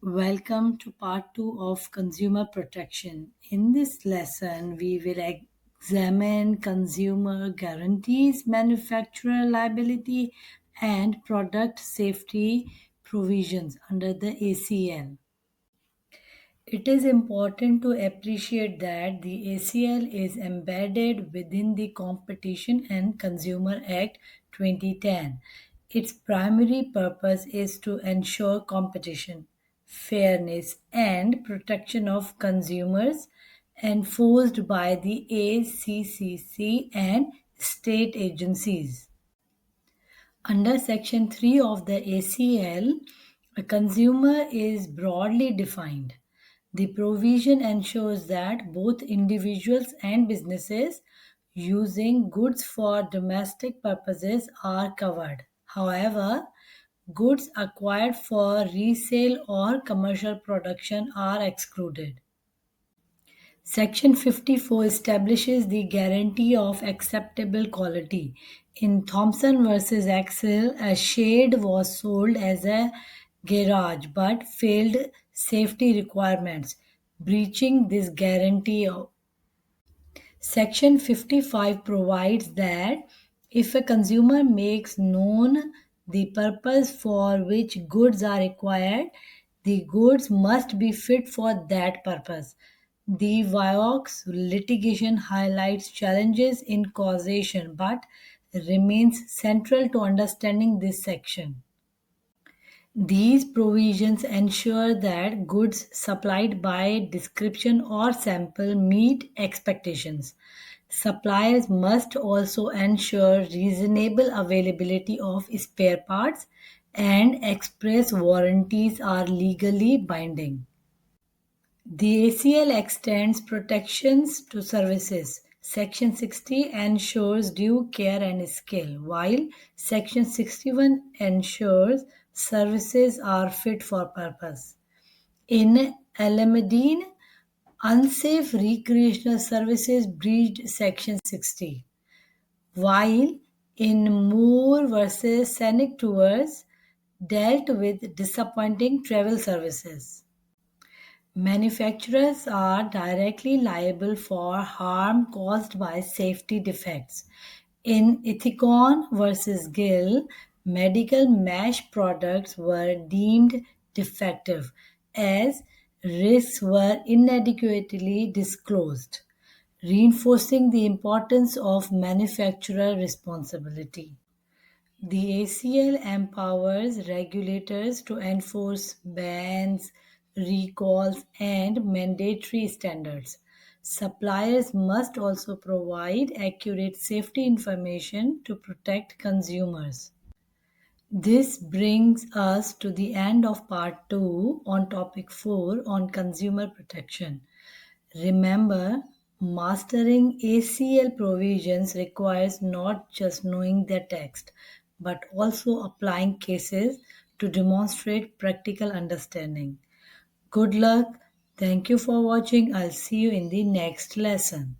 Welcome to part 2 of consumer protection. In this lesson, we will examine consumer guarantees, manufacturer liability, and product safety provisions under the ACL. It is important to appreciate that the ACL is embedded within the Competition and Consumer Act 2010. Its primary purpose is to ensure competition, fairness, and protection of consumers enforced by the ACCC and state agencies. Under Section 3 of the ACL, a consumer is broadly defined. The provision ensures that both individuals and businesses using goods for domestic purposes are covered. However, goods acquired for resale or commercial production are excluded. Section 54 establishes the guarantee of acceptable quality. In Thompson versus Axel, a shade was sold as a garage but failed safety requirements, breaching this guarantee. Section 55 provides that if a consumer makes known the purpose for which goods are required, the goods must be fit for that purpose. The Vioxx litigation highlights challenges in causation but remains central to understanding this section. These provisions ensure that goods supplied by description or sample meet expectations. Suppliers must also ensure reasonable availability of spare parts, and express warranties are legally binding. The ACL extends protections to services. Section 60 ensures due care and skill, while Section 61 ensures services are fit for purpose. In Alameddine, unsafe recreational services breached Section 60, while in Moore versus Scenic Tours dealt with disappointing travel services. Manufacturers are directly liable for harm caused by safety defects. In Ethicon versus Gill, medical mesh products were deemed defective as risks were inadequately disclosed, reinforcing the importance of manufacturer responsibility. The ACL empowers regulators to enforce bans, recalls, and mandatory standards. Suppliers must also provide accurate safety information to protect consumers. This brings us to the end of part 2 on topic 4 on consumer protection. Remember, mastering ACL provisions requires not just knowing the text, but also applying cases to demonstrate practical understanding. Good luck. Thank you for watching. I'll see you in the next lesson.